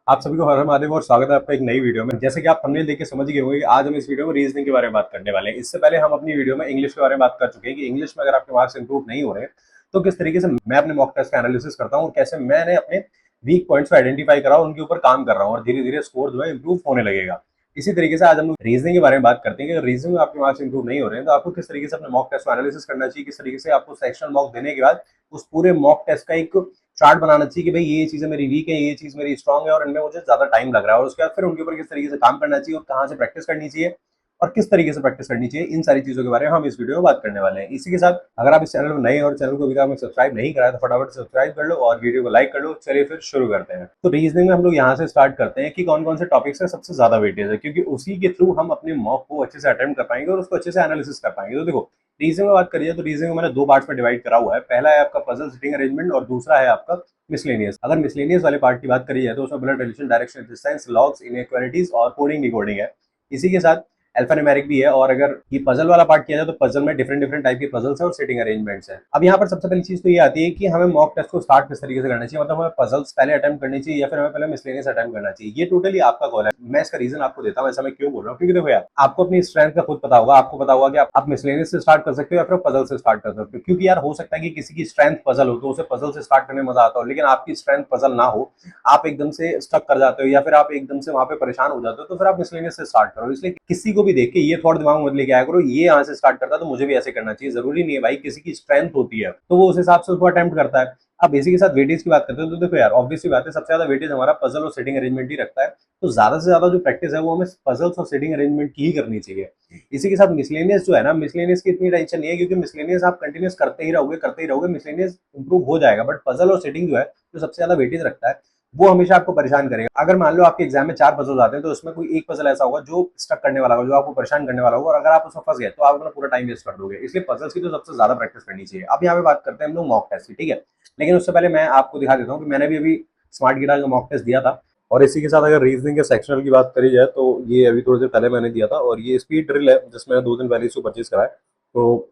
आप सभी को हर हर महादेव और स्वागत है आपका एक नई वीडियो में। जैसे कि आप थंबनेल देख के समझ गए होंगे, आज हम इस वीडियो में रीजनिंग के बारे में बात करने वाले हैं। इससे पहले हम अपनी वीडियो में इंग्लिश के बारे में बात कर चुके हैं कि इंग्लिश में अगर आपके मार्क्स इंप्रूव नहीं हो रहे हैं तो किस तरीके से मैं अपने मॉक टेस्ट का एनालिसिस करता हूँ और कैसे मैंने अपने वीक पॉइंट्स को आइडेंटिफाई करा और उनके ऊपर काम कर रहा हूँ और धीरे धीरे स्कोर जो है इंप्रूव होने लगेगा। इसी तरीके से आज हम लोग रीजनिंग के बारे में बात करते हैं कि रीजनिंग में आपके मार्क्स इंप्रूव नहीं हो रहे हैं तो आपको किस तरीके से अपने मॉक टेस्ट को एनालिसिस करना चाहिए, किस तरीके से आपको सेक्शनल मॉक देने के बाद उस पूरे मॉक टेस्ट का एक चार्ट बनाना चाहिए कि भाई ये चीजें मेरी वीक है, ये चीज मेरी स्ट्रांग है और इनमें मुझे ज्यादा टाइम लग रहा है और उसके बाद फिर उनके ऊपर किस तरीके से काम करना चाहिए और कहाँ से प्रैक्टिस करनी चाहिए और किस तरीके से प्रैक्टिस करनी चाहिए, इन सारी चीजों के बारे में हम इस वीडियो में बात करने वाले हैं। इसी के साथ अगर आप इस चैनल में नए हैं और चैनल को अभी तक सब्सक्राइब नहीं कराया तो फटाफट सब्सक्राइब कर लो और वीडियो को लाइक कर लो। चलिए फिर शुरू करते हैं। तो रीजनिंग में हम लोग यहाँ से स्टार्ट करते हैं कि कौन कौन से टॉपिक्स का सबसे ज्यादा वेटेज है, क्योंकि उसी के थ्रू हम अपने मॉक को अच्छे से अटेम्प्ट कर पाएंगे और उसको अच्छे से एनालिसिस कर पाएंगे। तो देखो, रीजनिंग में बात करिए तो रीजनिंग में मैंने दो पार्ट्स में डिवाइड करा हुआ है। पहला है आपका पजल सिटिंग अरेंजमेंट और दूसरा है आपका मिसलेनियस। अगर मिसलेनियस वाले पार्ट की बात करी जाए तो उसमें blood relation, direction, distance, logs, inequalities और कोडिंग डिकोडिंग है। इसी के साथ अल्फान्यूमेरिक भी है। और अगर ये पजल वाला पार्ट किया जाए तो पजल में डिफरेंट डिफरेंट टाइप के पजल्स है और सिटिंग अरेंजमेंट्स है। अब यहाँ पर सबसे पहली चीज तो ये आती है कि हमें मॉक टेस्ट को स्टार्ट किस तरीके से करना चाहिए, मतलब हमें पजल्स पहले अटेम्प्ट करनी चाहिए या फिर हमें पहले मिसलेनियस अटेम्प्ट करना चाहिए। ये टोटली आपका कॉल है। मैं इसका रीजन आपको देता हूँ ऐसा मैं क्यों बोल रहा हूँ, क्योंकि देखो यार, आपको अपनी स्ट्रेंथ का खुद पता होगा। आपको पता होगा कि आप मिसलेनियस से स्टार्ट कर सकते हो या फिर पजल से स्टार्ट कर सकते हो। क्योंकि यार हो सकता है कि किसी की स्ट्रेंथ पजल हो तो उसे पजल से स्टार्ट करने में मजा आता हो, लेकिन आपकी स्ट्रेंथ पजल ना हो, आप एकदम से स्टक कर जाते हो या फिर आप एकदम से वहां पे परेशान हो जाते हो, तो फिर आप मिसलेनियस से स्टार्ट करो। इसलिए किसी को भी देख के ये थॉट दिमाग में मत लेके आया करो ये यहाँ से स्टार्ट करता है तो मुझे भी ऐसे करना चाहिए। जरूरी नहीं है भाई, किसी की स्ट्रेंथ होती है तो वो उस हिसाब से उसको अटेम्प्ट करता है। अब इसी के साथ वेटेज की बात करते हैं तो देखो यार, ऑब्वियस सी बात है, सबसे ज्यादा वेटेज हमारा पजल और सेटिंग अरेंजमेंट ही रखता है। तो ज्यादा से ज्यादा जो प्रैक्टिस है वो हमें पजल्स और सेटिंग अरेंजमेंट की ही करनी चाहिए। इसी के साथ मिसलेनियस जो है ना, मिसलेनियस की इतनी टेंशन नहीं है क्योंकि मिसलेनियस आप कंटिन्यूस करते ही रहोगे, मिसलेनियस इंप्रूव हो जाएगा। बट पजल और सेटिंग जो है, जो सबसे ज्यादा वेटेज रखता है, वो हमेशा आपको परेशान करेगा। अगर मान लो आपके एग्जाम में 4 पजल आते हैं तो उसमें कोई एक पजल ऐसा होगा जो स्टक करने वाला होगा, जो आपको परेशान करने वाला होगा, और अगर आप उसमें फंस गए तो आप अपना पूरा टाइम वेस्ट कर दोगे। इसलिए पजल्स की तो सबसे ज्यादा प्रैक्टिस करनी चाहिए। अब यहाँ पे बात करते हैं हम लोग मॉक टेस्ट की, ठीक है। लेकिन उससे पहले मैं आपको दिखा देता हूँ कि मैंने भी अभी स्मार्ट गिटार का मॉक टेस्ट दिया था। और इसी के साथ अगर रीजनिंग के सेक्शनल की बात करी जाए तो ये अभी थोड़ी देर पहले मैंने दिया था और ये स्पीड ड्रिल है जिसमें 2 दिन पहले इसको परचेज करा है। तो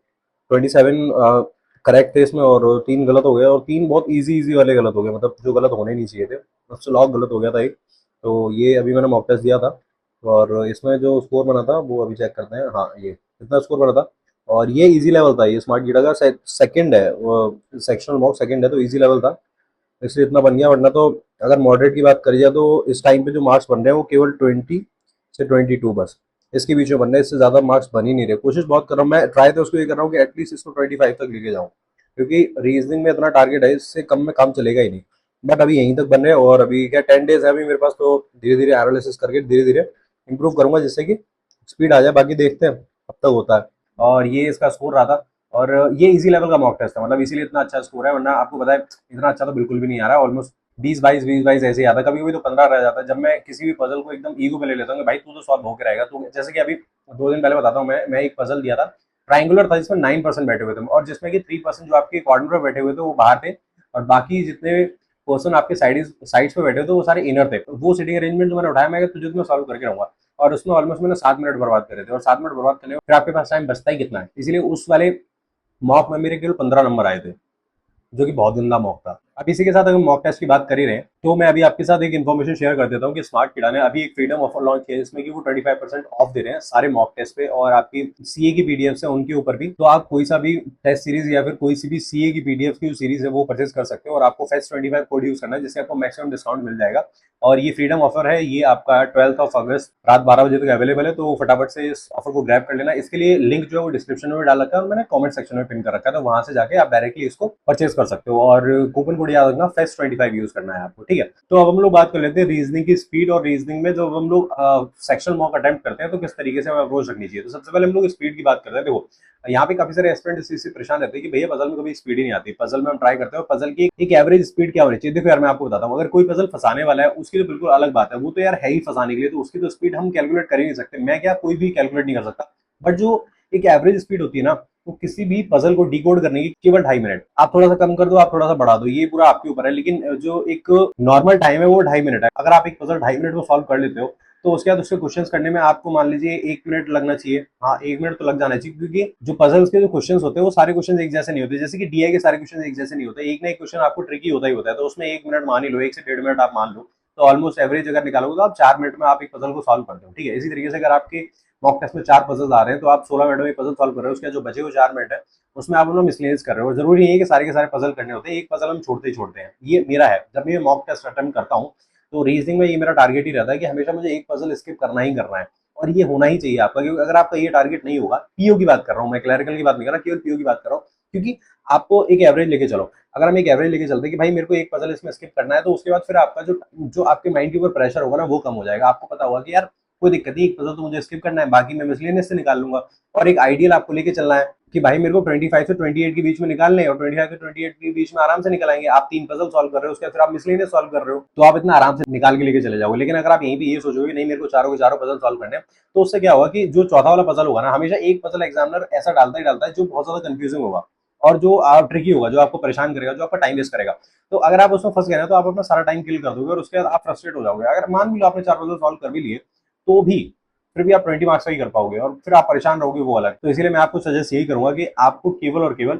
27 करेक्ट थे इसमें और 3 गलत हो गए और 3 बहुत इजी वाले गलत हो गए, मतलब जो गलत होने नहीं चाहिए थे। उससे लॉग गलत हो गया था एक। तो ये अभी मैंने मॉक टेस्ट दिया था और इसमें जो स्कोर बना था वो अभी चेक करते हैं। हाँ, ये इतना स्कोर बना था और ये इजी लेवल था। ये स्मार्ट गीटा का सेकंड है, सेक्शनल मॉक सेकंड है, तो इजी लेवल था इसलिए इतना बन गया। वरना तो अगर मॉडरेट की बात करी जाए तो इस टाइम पे जो मार्क्स बन रहे हैं वो केवल 20 से 22 बस इसके बीच में बन रहे हैं। इससे ज्यादा मार्क्स बन ही नहीं रहे। कोशिश बहुत कर रहा हूँ मैं, ट्राई तो उसको ये कर रहा हूँ कि एटलीस्ट इसको 25 तक लेके जाऊँ, क्योंकि रीजनिंग में इतना टारगेट है, इससे कम में काम चलेगा ही नहीं। बट अभी यहीं तक बन रहे हैं और अभी क्या 10 डेज है अभी मेरे पास, तो धीरे धीरे एनालिसिस करके धीरे धीरे इंप्रूव करूंगा जिससे कि स्पीड आ जाए। बाकी देखते हैं अब तक होता है। और ये इसका स्कोर रहा था और ये इजी लेवल का मॉक टेस्ट था, मतलब इसीलिए इतना अच्छा स्कोर है। वरना आपको पता है इतना अच्छा तो बिल्कुल भी नहीं आ रहा है। ऑलमोस्ट 20-22 ऐसे ही आता है, कभी कभी तो 15 रह जाता है। जब मैं किसी भी पजल को एकदम ईगो पे ले लेता हूँ कि भाई तू तो सॉल्व होकर रहेगा। तो जैसे कि अभी 2 दिन पहले बताता हूँ, मैं एक पजल दिया था, ट्राइंगुलर था जिसमें 9% बैठे हुए थे और जिसमें कि 3% जो आपके कॉर्नर पे बैठे हुए थे वो बाहर थे और बाकी जितने पर्सन आपके साइड्स पे बैठे थे वो सारे इनर थे। वो सिटिंग अरेंजमेंट जो मैंने उठाया, मैं तुझे तो मैं सॉल्व करके रहूंगा। और उसमें ऑलमोस्ट मैंने 7 मिनट बर्बाद करे थे और 7 मिनट बर्बाद करने में फिर आपके पास टाइम बचता ही कितना है। इसीलिए उस वाले मॉक में मेरे केवल 15 नंबर आए थे, जो कि बहुत गंदा मॉक था। अब इसी के साथ अगर मॉक टेस्ट की बात कर ही रहे हैं तो मैं अभी आपके साथ एक इन्फॉर्मेशन शेयर कर देता हूँ कि स्मार्ट किडा ने अभी एक फ्रीडम ऑफर लॉन्च किया है जिसमें कि वो 25% ऑफ दे रहे हैं सारे मॉक टेस्ट पे और आपकी सीए की पीडीएफ है उनके ऊपर भी। तो आप कोई सा भी टेस्ट सीरीज या फिर कोई सी भी सीए की पीडीएफ की जो सीरीज है वो परचेज कर सकते हो और आपको फेस्ट 25 कोड यूज करना है जिससे आपको मैक्सिमम डिस्काउंट मिल जाएगा। और ये फ्रीडम ऑफर है, ये आपका 12 अगस्त रात 12 बजे तक अवेलेबल है। तो फटाफट से इस ऑफर को ग्रैब कर लेना। इसके लिए लिंक जो है वो डिस्क्रिप्शन में डाल रखा है और मैंने कमेंट सेक्शन में पिन कर रखा है, तो वहां से जाके आप डायरेक्टली इसको परचेज कर सकते हो। और कूपन कोड याद रखना, फेस्ट 25 यूज करना है आपको, ठीक है। तो अब हम लोग बात कर लेते हैं रीजनिंग की स्पीड। और रीजनिंग में जब हम लोग सेक्शनल मॉक अटेम्प्ट करते हैं तो किस तरीके से हमें अप्रोच रखनी चाहिए। तो सबसे पहले हम लोग स्पीड की बात करते हैं। देखो, यहाँ पे काफी सारे एस्पिरेंट इस चीज से परेशान रहते हैं कि भैया पजल में कभी स्पीड ही नहीं आती। पजल में हम ट्राई करते हैं, पजल की एक एवरेज स्पीड क्या होनी चाहिए। देखो यार, मैं आपको बताता हूँ, अगर कोई पजल फंसाने वाला है उसकी तो बिल्कुल अलग बात है, वो तो यार है ही फंसाने के लिए, तो उसकी तो स्पीड हम कैलकुलेट कर ही नहीं सकते। मैं क्या, कोई भी कैलकुलेट नहीं कर सकता। बट जो एक एवरेज स्पीड होती है ना, तो किसी भी पजल को डिकोड करने की केवल 2.5 मिनट। आप थोड़ा सा कम कर दो, आप थोड़ा सा बढ़ा दो, ये पूरा आपके ऊपर है। लेकिन जो एक नॉर्मल टाइम है वो 2.5 मिनट है। अगर आप एक पजल 2.5 मिनट में सॉल्व कर लेते हो तो उसके बाद उसके क्वेश्चंस करने में आपको मान लीजिए 1 मिनट लगना चाहिए। हाँ, 1 मिनट तो लग जाना चाहिए, क्योंकि जो पजल्स के जो क्वेश्चंस होते हैं वो सारे क्वेश्चंस एक जैसे नहीं होते। जैसे कि डीआई के सारे क्वेश्चन एक जैसे नहीं होते, एक ना एक क्वेश्चन आपको ट्रिकी होता ही होता है। तो उसमें 1 मिनट मान ही लो, 1 से 1.5 मिनट आप मान लो, तो ऑलमोस्ट एवरेज अगर निकालोगे तो आप 4 मिनट में आप एक पजल को सॉल्व करते हो, ठीक है। इसी तरीके से अगर आपके मॉक टेस्ट में 4 पजल्स आ रहे हैं तो आप 16 मिनट में एक पजल सॉल्व कर रहे हो, उसके जो बचे हुए 4 मिनट है उसमें आप उन्हें मिसलेनियस कर रहे हो। जरूरी नहीं है कि सारे के सारे पजल करने होते हैं, एक पजल हम छोड़ते ही छोड़ते हैं। ये मेरा है, जब मैं मॉक टेस्ट अटेम्प्ट करता हूँ तो रीजनिंग में ये मेरा टारगेट ही रहता है कि हमेशा मुझे एक पजल स्किप करना ही करना है, और ये होना ही चाहिए आपका, क्योंकि अगर आपका ये टारगेट नहीं होगा, पीओ की बात कर रहा हूँ मैं, क्लरिकल की बात नहीं कर रहा, केवल पीओ की बात कर रहा हूँ, क्योंकि आपको एक एवरेज लेके चलो। अगर हम एक एवरेज लेके चलते हैं कि भाई मेरे को एक पजल इसमें स्किप करना है, तो उसके बाद फिर आपका जो जो आपके माइंड के ऊपर प्रेशर होगा ना वो कम हो जाएगा। आपको पता होगा कि यार कोई दिक्कत नहीं, एक पजल तो मुझे स्किप करना है, बाकी मैं मिसलेनियस से निकाल लूंगा। और एक आइडियल आपको लेके चलना है कि भाई मेरे को 25 से 28 के बीच में निकालने हैं, और 25 से 28 के बीच में आराम से निकल आएंगे। आप 3 पजल सॉल्व कर रहे हो, उसके बाद फिर आप मिसलेनियस सॉल्व कर रहे हो, तो आप इतना आराम से निकाल के लेके चले जाओगे। लेकिन अगर आप यहीं पे ये सोचोगे नहीं मेरे को चारों के चारों पजल सॉल्व करने हैं, तो उससे क्या होगा कि जो चौथा वाला पजल होगा ना, हमेशा एक पजल एग्जामिनर ऐसा डालता ही डालता है जो बहुत ज्यादा कंफ्यूजिंग होगा और जो ट्रिकी होगा, जो आपको परेशान करेगा, जो आपका टाइम वेस्ट करेगा। तो अगर आप उसमें फंस गए ना तो आप अपना सारा टाइम किल कर दोगे और उसके बाद आप फ्रस्ट्रेट हो जाओगे। अगर मान भी लो आपने 4 पजल सॉल्व कर भी लिए तो भी फिर भी आप 20 मार्क्स का ही कर पाओगे और फिर आप परेशान रहोगे, वो अलग। तो इसीलिए मैं आपको सजेस्ट यही करूंगा कि आपको केवल और केवल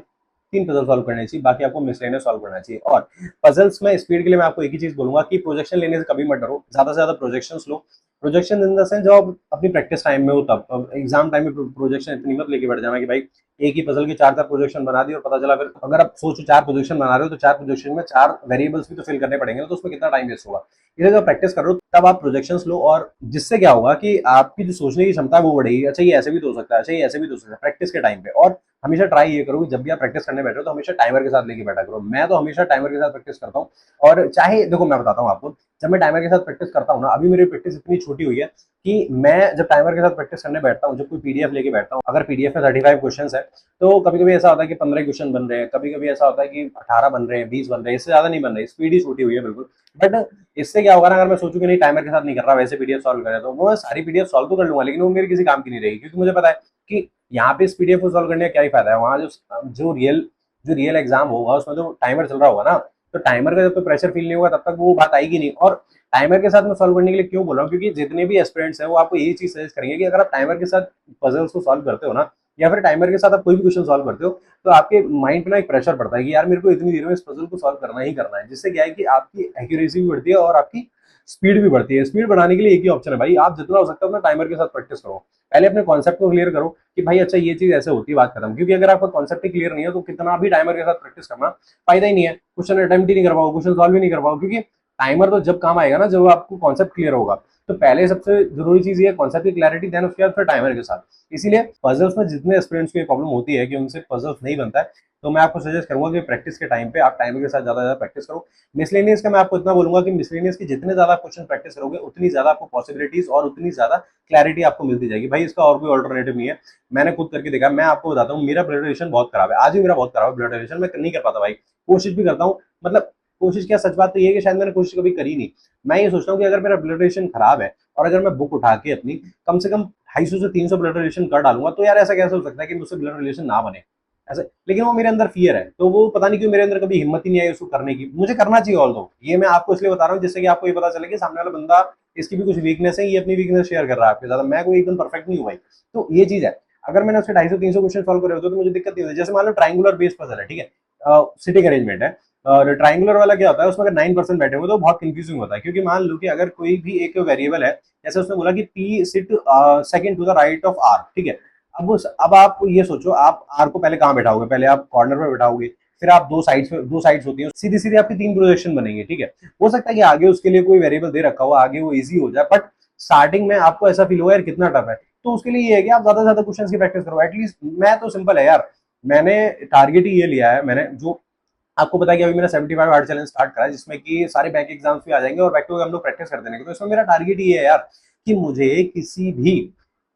3 पजल सॉल्व करने चाहिए, बाकी आपको मिसलेनियस सॉल्व करना चाहिए। और पजल्स में स्पीड के लिए मैं आपको एक ही चीज बोलूंगा कि प्रोजेक्शन लेने से कभी मत डरो, ज्यादा से ज्यादा projection low. Projection in the sense जब आप अपनी प्रैक्टिस टाइम में हो तब, एग्जाम टाइम में प्रोजेक्शन इतनी मत लेके बैठ जाना कि भाई एक ही पजल की 4 प्रोजेक्शन बना दी और पता चला फिर अगर आप सोचो 4 प्रोजेक्शन बना रहे हो तो 4 प्रोजेक्शन में 4 वेरिएबल्स भी तो फिल करने पड़ेंगे, तो उसमें कितना टाइम वेस्ट होगा। इसे जब प्रैक्टिस कर रहे हो तब आप प्रोजेक्शंस लो, और जिससे क्या होगा कि आपकी जो सोचने की क्षमता है वो बढ़ेगी। अच्छा ये ऐसे भी तो हो सकता है, अच्छा ये ऐसे भी तो हो सकता है, प्रैक्टिस के टाइम पे। और हमेशा ट्राई ये करो कि जब भी आप प्रैक्टिस करने बैठो तो हमेशा टाइमर के साथ लेके बैठा करो। मैं तो हमेशा टाइमर के साथ प्रैक्टिस करता हूँ, और चाहे देखो मैं बताता हूँ आपको, जब मैं टाइमर के साथ प्रैक्टिस करता हूँ ना, अभी मेरी प्रैक्टिस इतनी छोटी हुई है कि मैं जब टाइमर के साथ प्रैक्टिस करने बैठता हूँ, जब कोई पीडीएफ लेके बैठता हूँ, अगर पीडीएफ में 35 क्वेश्चन है तो कभी कभी ऐसा होता है कि 15 क्वेश्चन बन रहे हैं, कभी कभी ऐसा होता है कि 18 बन रहे हैं, 20 बन रहे हैं, इससे ज्यादा नहीं बन रहे, स्पीड ही छोटी हुई है बिल्कुल। बट इससे क्या होगा ना, अगर मैं सोचूं कि नहीं टाइमर के साथ नहीं कर रहा, वैसे पीडीएफ सॉल्व करें, तो वो सारी पीडीएफ सॉल्व तो कर लूंगा लेकिन वो मेरे किसी काम की नहीं रहेगी, क्योंकि मुझे पता है कि यहाँ पे इस पीडीएफ को सॉल्व करने का क्या ही फायदा है। वहाँ जो रियल एग्जाम होगा उसमें तो टाइमर चल रहा होगा ना, तो टाइमर का जब तक प्रेशर फील नहीं होगा तब तक वो बात आएगी नहीं। और टाइमर के साथ मैं सॉल्व करने के लिए क्यों बोल रहा हूँ, क्योंकि जितने भी एस्पिरेंट्स हैं वो आपको यही चीज सजेस्ट करेंगे कि अगर आप टाइमर के साथ पजल्स को सॉल्व करते हो ना, या फिर टाइमर के साथ आप कोई भी क्वेश्चन सॉल्व करते हो, तो आपके माइंड पे ना एक प्रेशर पड़ता है कि यार मेरे को इतनी देर में इस पजल को सॉल्व करना ही करना है, जिससे क्या है कि आपकी एक्यूरेसी भी बढ़ती है और आपकी स्पीड भी बढ़ती है। स्पीड बढ़ाने के लिए एक ही ऑप्शन है भाई, आप जितना हो सकता है अपना टाइमर के साथ प्रैक्टिस करो। पहले अपने कॉन्सेप्ट को क्लियर करो कि भाई अच्छा ये चीज ऐसे होती है, बात खत्म। क्योंकि अगर आपका कॉन्सेप्ट ही क्लियर नहीं है तो कितना भी टाइमर के साथ प्रैक्टिस करना फायदा ही नहीं है, क्वेश्चन अटेम्प्ट ही नहीं कर पाओ, क्वेश्चन सॉल्व ही नहीं कर पाओ। क्योंकि टाइमर तो जब काम आएगा ना जब आपको कॉन्सेप्ट क्लियर होगा। तो पहले सबसे जरूरी चीज ये है कॉन्सेप्ट की क्लैरिटी, देन उसके बाद फिर टाइमर के साथ। इसीलिए पजल्स में जितने स्टूडेंट्स को ये प्रॉब्लम होती है कि उनसे पजल्स नहीं बनता है, तो मैं आपको सजेस्ट करूंगा कि प्रैक्टिस के टाइम पे आप टाइमर के साथ ज्यादा प्रैक्टिस करो। मिसलेनियस का मैं आपको इतना बोलूंगा कि मिसलेनियस की जितने ज्यादा क्वेश्चन प्रैक्टिस करोगे उतनी ज्यादा आपको पॉसिबिलिटीज और उतनी ज्यादा क्लैरिटी आपको मिलती जाएगी। भाई इसका और कोई ऑल्टरनेटिव नहीं है, मैंने खुद करके देखा। मैं आपको बताता हूँ, मेरा ब्लड रिलेशन बहुत खराब है, आज भी मेरा बहुत खराब है ब्लड रिलेशन, मैं नहीं कर पाता भाई। कोशिश भी करता हूँ, मतलब कोशिश क्या, सच बात तो ये है कि शायद मैंने कोशिश कभी करी नहीं। मैं ये सोचता हूँ कि अगर मेरा ब्लड रिलेशन खराब है और अगर मैं बुक उठा के अपनी कम से कम 250 से 300 ब्लड रिलेशन कर डालूंगा, तो यार ऐसा कैसे हो सकता है कि मुझसे ब्लड रिलेशन ना बने ऐसे। लेकिन वो मेरे अंदर फियर है, तो वो पता नहीं क्यों मेरे अंदर कभी हिम्मत ही नहीं आई उसको करने की। मुझे करना चाहिए ऑल दो, ये मैं आपको इसलिए बता रहा हूँ जिससे कि आपको ये पता चले कि सामने वाला बंदा इसकी भी कुछ वीकनेस है, ये अपनी वीकनेस शेयर कर रहा है आपके साथ। मैं कोई एकदम परफेक्ट नहीं हूँ भाई, तो ये चीज है। अगर मैंने उसके 250-300 क्वेश्चन सॉल्व करे होते तो मुझे दिक्कत नहीं होती। जैसे मान लो ट्राइंगुलर बेस पजल है, ठीक है, सिटिंग अरेंजमेंट है, और ट्राइंगुलर वाला क्या होता है, उसमें अगर 9% बैठे हुए तो बहुत कंफ्यूजिंग होता है। क्योंकि मान लो कि अगर कोई भी एक वेरिएबल है, जैसे उसने बोला कि P sits second to the right of R, ठीक है। अब आप ये सोचो, आप आर को पहले कहाँ बैठाओगे, पहले आप कॉर्नर पे बैठाओगे, फिर आप दो साइड्स होती हैं, सीधी सीधी आपकी 3 प्रोजेक्शन बनेंगे, ठीक है। हो सकता है कि आगे उसके लिए कोई वेरिएबल दे रखा हो, आगे वो इजी हो जाए, बट स्टार्टिंग में आपको ऐसा फील होगा यार कितना टफ है। तो उसके लिए ये है कि आप ज्यादा से ज्यादा क्वेश्चन की प्रैक्टिस करो एटलीस्ट। मैं तो सिंपल है यार, मैंने टारगेट ही ये लिया है, मैंने जो आपको पता है कि अभी मैंने 75 हार्ड चैलेंज स्टार्ट करा है, जिसमें कि सारे बैंक एग्जाम्स भी आ जाएंगे और बैक टू हम लोग प्रैक्टिस करते रहेंगे। तो इसमें मेरा टारगेट ये है यार कि मुझे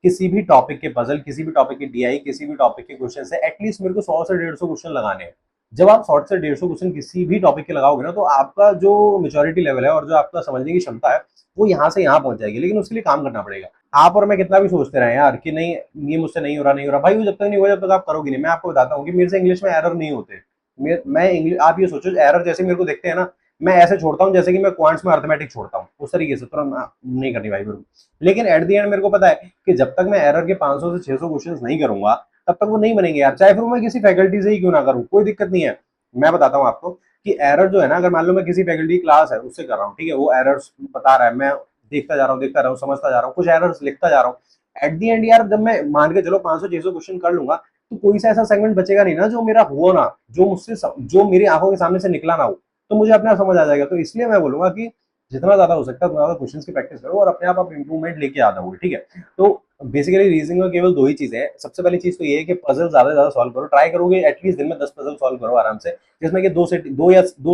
किसी भी टॉपिक के पजल, किसी भी टॉपिक के डीआई, किसी भी टॉपिक के क्वेश्चन से एटलीस्ट मेरे को 100 से 150 क्वेश्चन लगाने हैं। जब आप 100 से 150 क्वेश्चन किसी भी टॉपिक के लगाओगे ना, तो आपका जो मेच्योरिटी लेवल है और जो आपका समझने की क्षमता है वो यहाँ से यहाँ पहुंच जाएगी। लेकिन उसके लिए काम करना पड़ेगा। आप और मैं कितना भी सोचते रहे यार कि नहीं ये मुझसे नहीं हो रहा भाई, वो जब तक नहीं हुआ जब तक आप करोगे नहीं। मैं आपको बताता हूँ कि मेरे से इंग्लिश में एरर नहीं होते। मैं इंग्लिश, आप ये सोचो एरर जैसे मेरे को देखते हैं ना, मैं ऐसे छोड़ता हूँ जैसे कि मैं क्वांट्स में अर्थमेटिक छोड़ता हूँ, उस तरीके से तो नहीं करनी भाई बिल्कुल। लेकिन एट द एंड मेरे को पता है कि जब तक मैं एरर के 500 से 600 क्वेश्चन नहीं करूंगा तब तक वो नहीं बनेंगे यार, चाहे फिर मैं किसी फैकल्टी से ही क्यों ना करूँ, कोई दिक्कत नहीं है। मैं बताता हूँ आपको, कि एरर जो है ना, अगर मान लो मैं किसी फैकल्टी क्लास है उससे कर रहा हूँ, ठीक है, वो एरर्स बता रहा है, मैं देखता जा रहा हूँ, समझता जा रहा हूँ, कुछ एरर्स लिखता जा रहा हूँ। एट दी एंड यार, जब मैं मान के चलो 500-600 क्वेश्चन कर लूंगा, तो कोई सा ऐसा सेगमेंट बचेगा नहीं ना जो मेरा हो ना, जो मेरी आंखों के सामने से निकला ना हो, तो मुझे अपने आप समझ आ जाएगा। तो इसलिए मैं बोलूंगा कि जितना ज्यादा हो सकता है उतना ज्यादा क्वेश्चन की प्रैक्टिस करो और अपने आप इंप्रूवमेंट लेके आ जाओगे, ठीक है। तो बेसिकली रीजनिंग में केवल दो ही चीजें हैं। सबसे पहली चीज तो ये है कि पजल ज्यादा से ज्यादा सॉल्व करो, ट्राई करोगे एटलीस्ट दिन में 10 पजल सॉल्व करो आराम से, जिसमें कि दो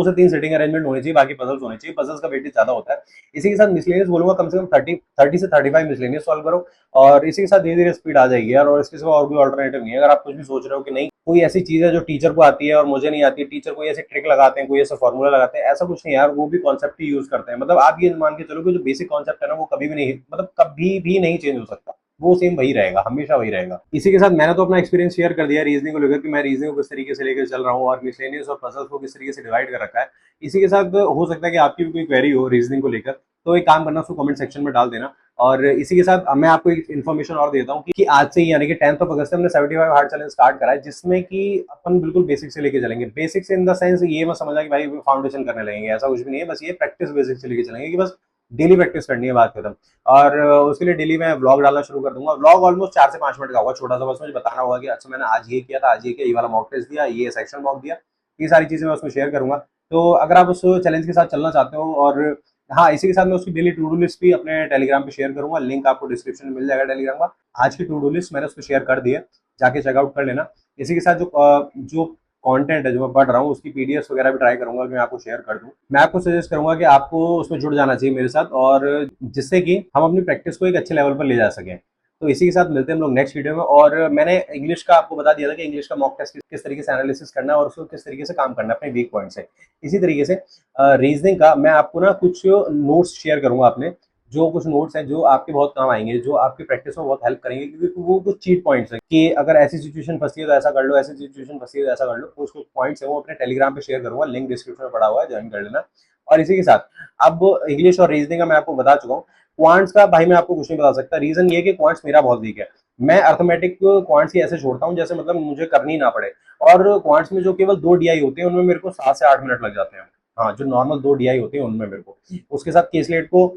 से तीन सेटिंग अरेंजमेंट होनी चाहिए, बाकी पजल्स होने चाहिए, पजल्स का वेटेज ज्यादा होता है। इसी के साथ मिसलेनियस बोलूंगा कम से कम 30 से 35 मिसलेनियस सॉल्व करो, और इसी के साथ धीरे धीरे स्पीड आ जाएगी यार। और इसके सिवा और कोई ऑल्टरनेटिव नहीं है। अगर आप कुछ भी सोच रहे हो कि नहीं कोई ऐसी चीज है जो टीचर को आती है और मुझे नहीं आती, टीचर कोई ऐसे ट्रिक लगाते हैं, कोई ऐसा फॉर्मूला लगाते हैं, ऐसा कुछ नहीं यार, वो भी कॉन्सेप्ट ही यूज करते हैं। मतलब आप ये मान के चलो कि जो बेसिक कॉन्सेप्ट है ना, वो कभी भी नहीं, मतलब कभी भी नहीं चेंज हो सकता, वो सेम वही रहेगा, हमेशा वही रहेगा। इसी के साथ मैंने तो अपना एक्सपीरियंस शेयर कर दिया रीजनिंग को लेकर कि मैं रीजनिंग को किस तरीके से लेकर चल रहा हूँ और मिसलेनियस और पजल्स को किस तरीके से डिवाइड कर रखा है। इसी के साथ हो सकता है कि आपकी भी कोई क्वेरी हो रीजनिंग को लेकर, तो एक काम करना, उसको कमेंट सेक्शन में डाल देना। और इसी के साथ मैं आपको एक इन्फॉर्मेशन और देता हूँ कि आज से ही यानी कि 10th ऑफ अगस्त से हमने 75 हार्ड चैलेंज स्टार्ट करा है, जिसमें कि अपन बिल्कुल बेसिक से लेके चलेंगे। बेसिक्स इन द सेंस ये मत समझना कि भाई फाउंडेशन करने लगेंगे, ऐसा कुछ भी नहीं है, बस ये प्रैक्टिस बेसिक से लेके चलेंगे कि बस डेली प्रैक्टिस करनी है, बात खत्म। और उसके लिए डेली मैं व्लॉग डालना शुरू कर दूंगा। व्लॉग ऑलमोस्ट 4 से 5 मिनट का होगा, छोटा सा, बस मुझे बताना होगा कि अच्छा मैंने आज ये किया था, आज ये किया, ये वाला मॉक टेस्ट दिया, ये सेक्शन मॉक दिया, ये सारी चीजें मैं उसमें शेयर करूंगा। तो अगर आप उस चैलेंज के साथ चलना चाहते हो, और हाँ, इसी के साथ मैं उसकी डेली टू डू लिस्ट भी अपने टेलीग्राम पे शेयर करूंगा, लिंक आपको डिस्क्रिप्शन में मिल जाएगा टेलीग्राम का। आज की टू डू लिस्ट मैंने उसको शेयर कर दी है, जाके चेकआउट कर लेना। इसी के साथ जो कंटेंट है जो मैं पढ़ रहा हूँ, उसकी पीडीएफ वगैरह भी ट्राई करूंगा कि मैं आपको शेयर कर दूं। मैं आपको सजेस्ट करूंगा कि आपको उसमें जुड़ जाना चाहिए मेरे साथ, और जिससे कि हम अपनी प्रैक्टिस को एक अच्छे लेवल पर ले जा सकें। तो इसी के साथ मिलते हैं हम लोग नेक्स्ट वीडियो में। और मैंने इंग्लिश का आपको बता दिया था कि इंग्लिश का मॉक टेस्ट किस तरीके से एनालिसिस करना है और उसको किस तरीके से काम करना है अपने वीक पॉइंट से। इसी तरीके से रीजनिंग का मैं आपको ना कुछ नोट्स शेयर करूंगा अपने, जो कुछ नोट्स हैं जो आपके बहुत काम आएंगे, जो आपकी प्रैक्टिस में बहुत हेल्प करेंगे, क्योंकि वो कुछ चीट पॉइंट्स हैं कि अगर ऐसी सिचुएशन फंसी है तो ऐसा कर लो, ऐसी सिचुएशन फंसी है तो ऐसा कर लो। कुछ कुछ पॉइंट्स है वो अपने टेलीग्राम पे शेयर करूंगा, लिंक डिस्क्रिप्शन में पड़ा हुआ है, ज्वाइन कर लेना। और इसी के साथ अब इंग्लिश और रीजनिंग का मैं आपको बता चुका हूँ। क्वांट्स का भाई मैं आपको कुछ नहीं बता सकता, रीजन ये कि क्वांट्स मेरा बहुत वीक है। मैं अर्थमेटिक क्वांट्स ही ऐसे छोड़ता हूँ जैसे मतलब मुझे करनी ना पड़े। और क्वांट्स में जो केवल 2 DI होते हैं उनमें मेरे को 7 से 8 मिनट लग जाते हैं। हाँ, जो नॉर्मल 2 DI होते हैं उनमें मेरे को, उसके साथ केसलेट को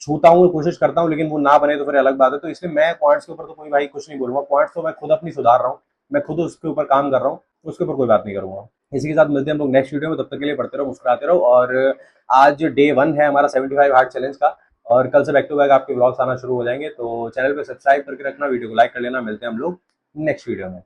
छूता हूँ, कोशिश करता हूँ, लेकिन वो ना बने तो फिर अलग बात है। तो इसलिए मैं पॉइंट्स के ऊपर तो कोई भाई कुछ नहीं बोलूंगा, पॉइंट्स तो मैं खुद अपनी सुधार रहा हूँ, मैं खुद उसके ऊपर काम कर रहा हूँ, उसके ऊपर कोई बात नहीं करूंगा। इसी के साथ मिलते हैं हम लोग नेक्स्ट वीडियो में, तब तक के लिए पढ़ते रहो, मुस्कुराते रहो। और आज डे 1 है हमारा 75 हार्ड चैलेंज का, और कल से बैक टू बैक आपके ब्लॉग्स आना शुरू हो जाएंगे। तो चैनल पे सब्सक्राइब करके रखना, वीडियो को लाइक कर लेना। मिलते हैं हम लोग नेक्स्ट वीडियो में।